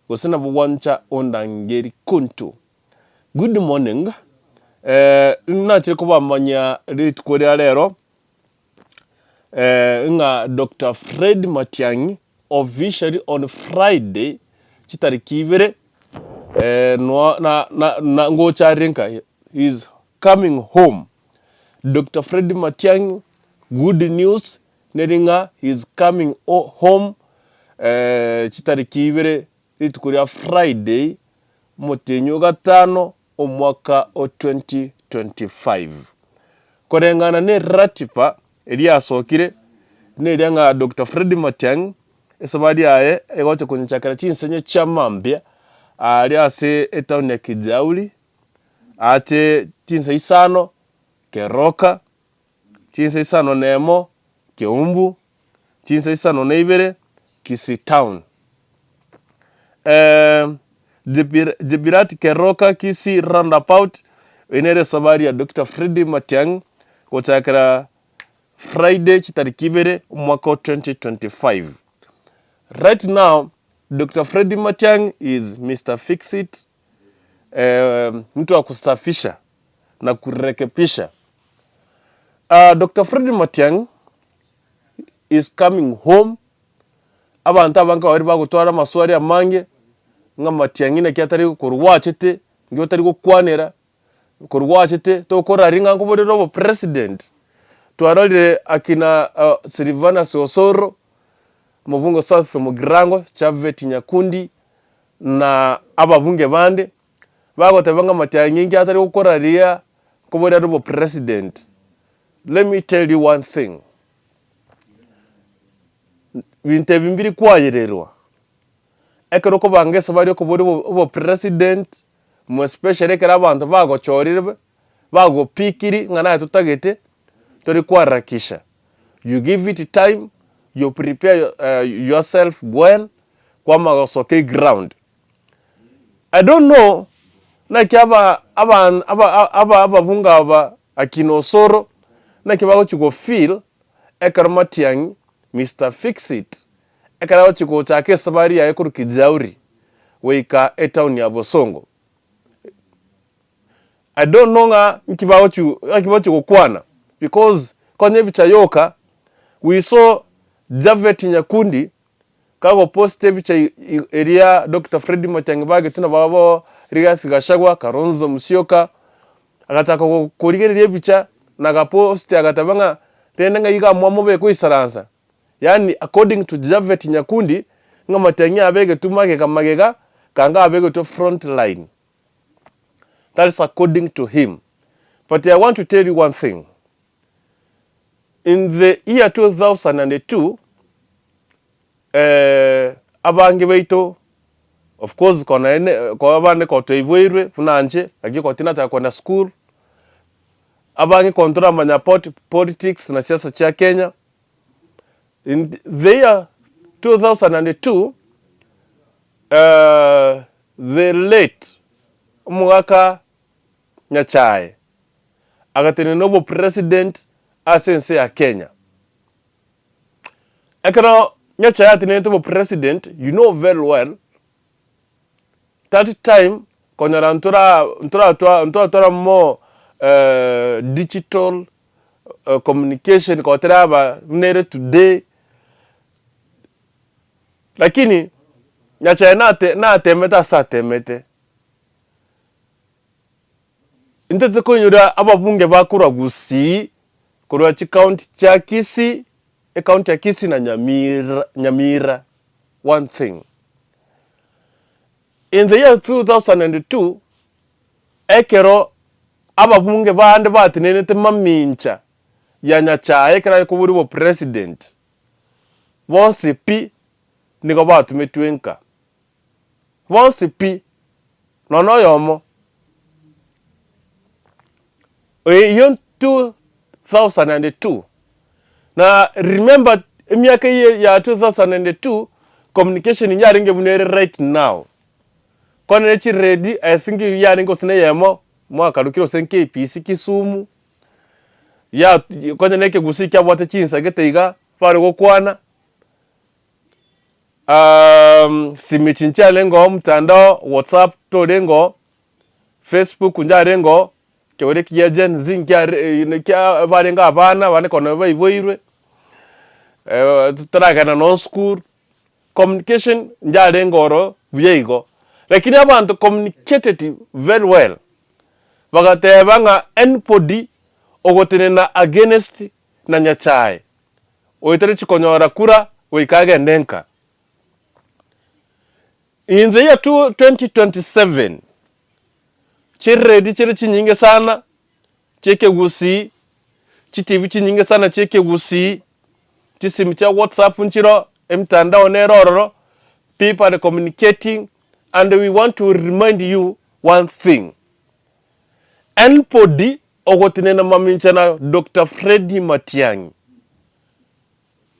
Gosena buwancha ondangeri kuntu. Good morning. Natiri kuba manya ritukuri alero. Nga Dr. Fred Matiang'i officially on Friday chitariki ibere na ngocha rinka is coming home. Dr. Fred Matiang'i, good news neringa is coming home chitariki ibere ritukuri Friday mutenyo gatano omwaka o 2025 korengana ne ratipa eliasokire ne nga Dr. Fred Matiang'i esabadi aye egote kunchakara chinsenye chamambia ali ase etown ya Kijauli ate chinse isano Keroka chinse isano Nemo Keumbu chinse isano Neibere Kisi town Jibirati Keroka Kisi roundabout enere sabari ya Dr. Fred Matiang'i kuchakara Friday chitarikibere mwaka 2025. Right now, Dr. Fred Matiang'i is Mr. Fix-It, mtu wa kusafisha na kurekebisha. Dr. Fred Matiang'i is coming home. Abantu abanka bari bagutwara maswari amange nga Matiang'i na kyatari kurwachete ngyo tari gukwanera kurwachete to koraringa ngoborero bo president. Tuarole akina Silvana Sosoro mubungo South Mugirango Chaveti Nyakundi na ababunge bande bagotebanga Matiang'i ngi atari gukora ria kuborero bo president. Let me tell you one thing. Binte bimbiri kwayererwa ekero ko bangese bari ko bo president mo especially kera abantu bagochorire bagopikiri ngana tutagete tori kwarakisha. You give it time, you prepare yourself well kwa magosoke ground. I don't know na kiaba abavunga aba akinosoro na kibago chugo feel ekero Matiang'i Mr. Fix-It ekero chugo chake sabari ya ekuru Kijauri weika etown ya Bosongo. I don't know nga kibago chugo kwana because konye bichayoka we saw Javeti Nyakundi kago poste bicha area Dr. Fred Matiang'i bage tuna babo Rigathi Gachagua Kalonzo Musyoka agataka kurigereria bicha na poste agatabanga tenenga yiga mwamobe kwisaransa. Yani according to Javeti Nyakundi nga Matiang'i abege tumage kamagega kanga abege to front line. That is according to him. But I want to tell you one thing. In the year 2002, abange beito, of course, kwa abane kwa toivoirwe, funanche, agi kwa tina kwa na school, abange kontra manya politics na siasa cha Kenya. In the year 2002, the late Mwaka Nyachae, agatene nobo president asense ya Kenya. Ekero Nyachae atene nobo president, you know very well, that time konyara ntura more digital communication kwa teraba nere today. Lakini Nyachae na temeta sa temete. Intete konyura ababunge bakura gusi kurwa county cha Kisi county ya Kisi na Nyamira. One thing. In the year 2002 ekero ababunge bande batinenete mamincha ya Nyachae ekera kuburi bo president bonse pi niko batumetwenka bonse pi nono yomo. In 2002 na remember miaka ya 2002 communication nyaringe bunere right now kone nechi ready I think yaringo sine yemo mwaka lukiro senke PC Kisumu ya kone neke gusika bwate chinsa geteiga pare go kwana simichincha lengo mtandao WhatsApp to lengo Facebook nja lengo kewere kia Gen Z kia varenga abana vane kono baiboirwe tutaragana no school communication nja lengoro byeigo lakini abantu communicated very well bagateba nga anybody ogotenena against na nyachae oitere chikonyora kura oikage nenka in the year 2027 chiredi chiri chinyinge sana cheke gusi chitivi chinyinge sana cheke gusi chisimu cha WhatsApp nchiro mtandao nerororo people are communicating and we want to remind you one thing anybody ogotinena maminchana Dr. Matiang'i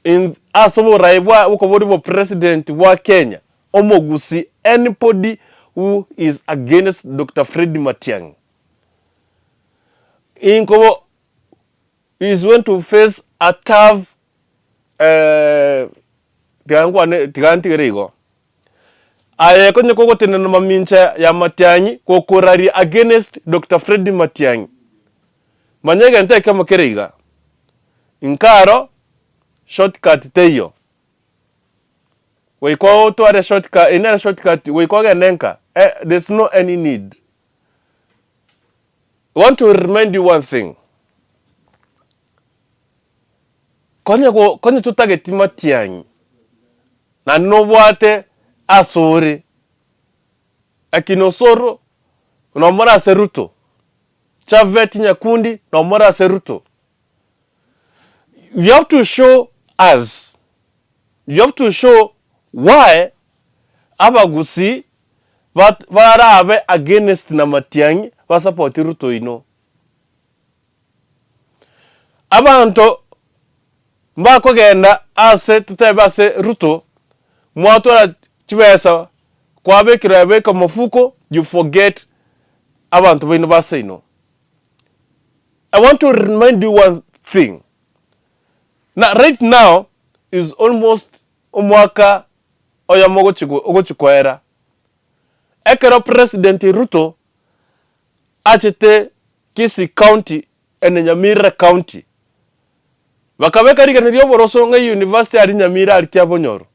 in asobo raibwa ukobodi president wa Kenya omogusi anybody who is against Dr. Matiang'i inkobo is going to face a tough tigantigerigo aye konye kogo tenena mamincha ya Matiang'i kokorari against Dr. Matiang'i manyega nteke makereiga inkaro shortcut teyo weiko to are shortcut in a shortcut weiko genenka there's no any need. I want to remind you one thing konye tutageti Matiang'i na nobwate asore akinosoro nomora seruto chaveti nyakundi nomora seruto you have to show us you have to show why abagusi barabe against na Matiang'i support Ruto ino abantu mbako genda ase tutebe ase Ruto mwatora chibesa kwabe kirabe ka mafuko you forget abantu bino base ino. I want to remind you one thing. Now, right now is almost umwaka oyamogo ogochikwera. Ekero President Ruto achete Kisi County ene Nyamira County. Wakaweka riganiryo boroso nga University ari Nyamira ari Kiabonyoro.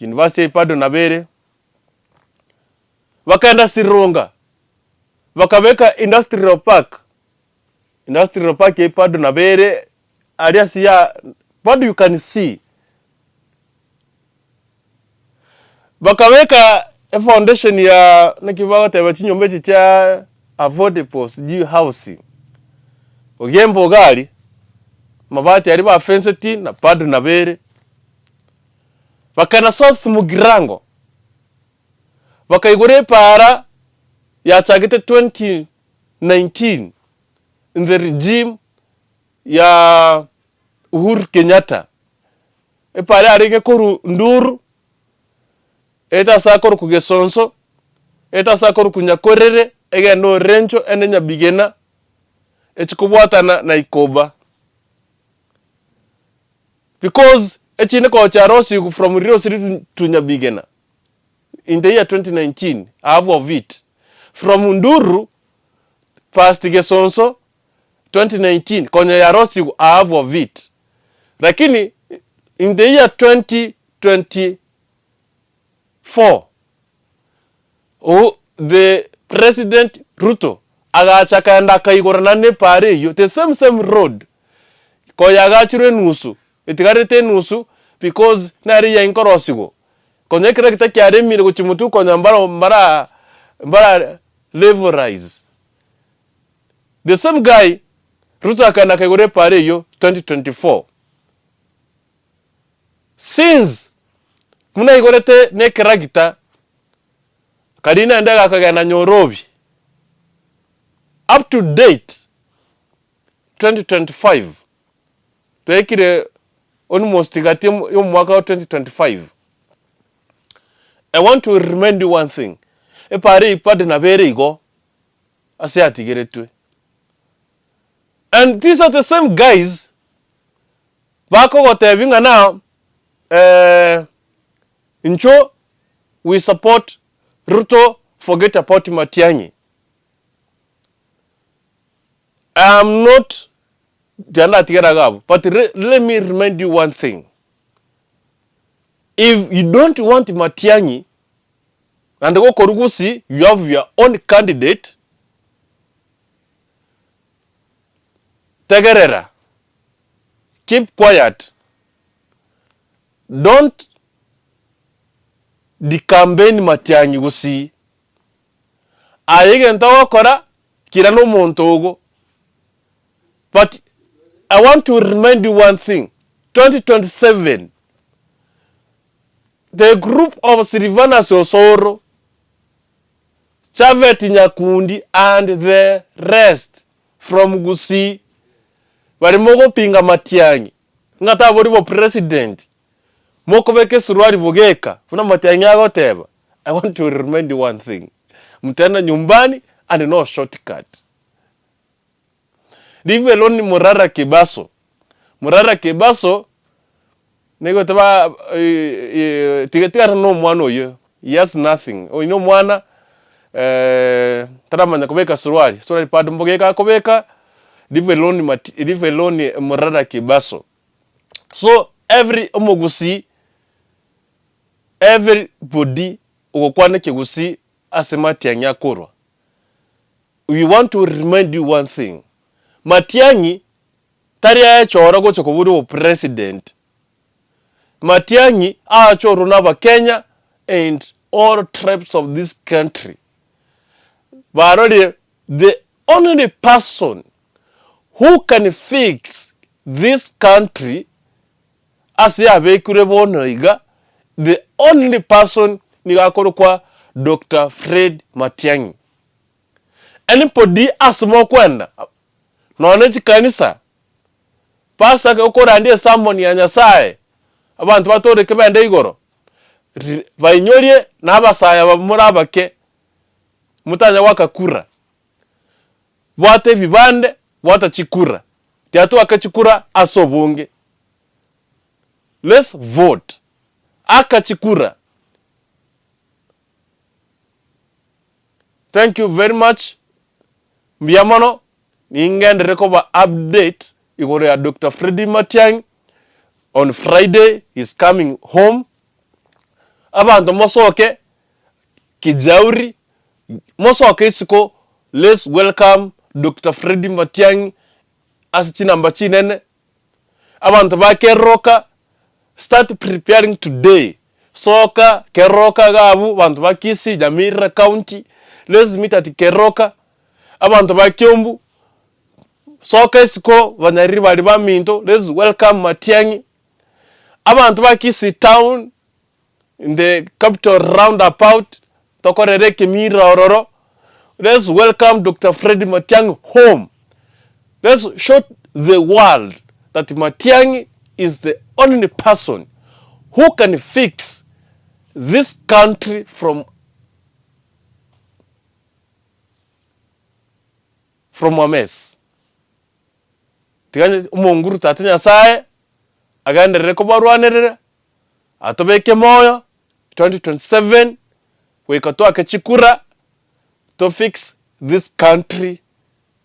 University ipado nabere. Wakaenda Sirunga. Wakaweka Industrial Park. Industrial Park ipado nabere. Ariasia, what you can see. Wakaweka a foundation ya nakivaga tebachinyo mechi cha affordable housing. Ogembo gari mabati ari ba fenceti na padu na bere. Wakana South Mugirango. Wakaigore para ya chagete 2019 in the regime ya Uhuru Kenyatta. Pare arige koru nduru. Eta sakoru kugesonso. Eta sakoru kunyakorere. Ege no rencho ene nyabigena. Echikubwata na ikoba. Because echine ko charosi from Rio City to Nyabigena. In the year 2019, half of it. From Nduru past Gesonso 2019, konye yarosi half of it. Lakini in the year 2024, the President Ruto agachaka enda kaigorana ne pare yo the same road ko yagachire nusu itigarete nusu because nari ya inkorosigo konye kira kitakyare mire guchimutu konya mbara level rise the same guy Ruto akana kaigore pare yo 2024 since muna igorete ne kiragita kadina ndaga kagana Nyorobi up to date 2025 tuekire almost gati yo mwaka 2025. I want to remind you one thing. Pare ipade na bere igo ase atigeretwe. And these are the same guys bako gotevinga now Incho, we support Ruto, forget about Matiang'i. I am not but let me remind you one thing. If you don't want Matiang'i, and go Korugusi, you have your own candidate, Tegerera. Keep quiet. Don't campaign Matiang'i gusi. Ayege ntawa kora kirano montogo. But I want to remind you one thing. 2027, the group of Silvana Sosoro, Chavet Nyakundi, and the rest from Gusii, barimogo pinga Matiang'i. Ngata boribo president. Moko beke suruari bogeka. Funa Matiang'i agoteba. I want to remind you one thing. Mtenda nyumbani and no shortcut. Leave alone Murara Kibaso. Murara Kibaso, nego taba tigetika no mwano yo. He has nothing. O ino mwana taramanya kubeka suruari. Suruari padu mbogeka kubeka. Leave alone Murara Kibaso. So every omogusi, everybody ukokwane kigusi ase Matiang'i akorwa. We want to remind you one thing. Matiang'i taria chora gocho kuburi president. Matiang'i achoro naba Kenya and all tribes of this country. But the only person who can fix this country as ya vekurebo noiga, the only person ni gakoro kwa Dr. Fred Matiang'i. Anybody asmo kwenda none chikanisa pasa ke ukora ndiye summon ya Nyasaye abantu batore kebende igoro bainyorie nabasaya bamurabake mutanya wakakura bwate bibande bwata chikura tiatu akachikura asobunge. Let's vote akachikura. Thank you very much. Mbiamano ingende recover update igore ya Dr. Freddy Matiang'i. On Friday he's coming home. Abantu mosoke kijauri mosoke isiko. Let's welcome Dr. Freddy Matiang'i as chinamba chinene. Abantu ba keroka start preparing today. Soka keroka gabu abantu ba Kisii Nyamira County. Let's meet at Keroka. Abantu ba Kiambu soka isiko banyari bari ba Minto. Let's welcome Matiang'i. Abantu ba Kisii town in the capital roundabout tokorere Kimira Ororo. Let's welcome Dr. Freddy Matiang'i home. Let's show the world that Matiang'i is the only person who can fix this country from a mess. Tiganye umunguru tatanya sae agande rekobarwanere atobeke moyo 2027 wekatoa kachikura to fix this country,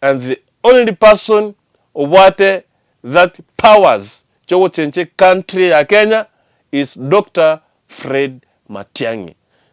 and the only person wate that powers chogo chenche country ya Kenya is Dr. Fred Matiang'i.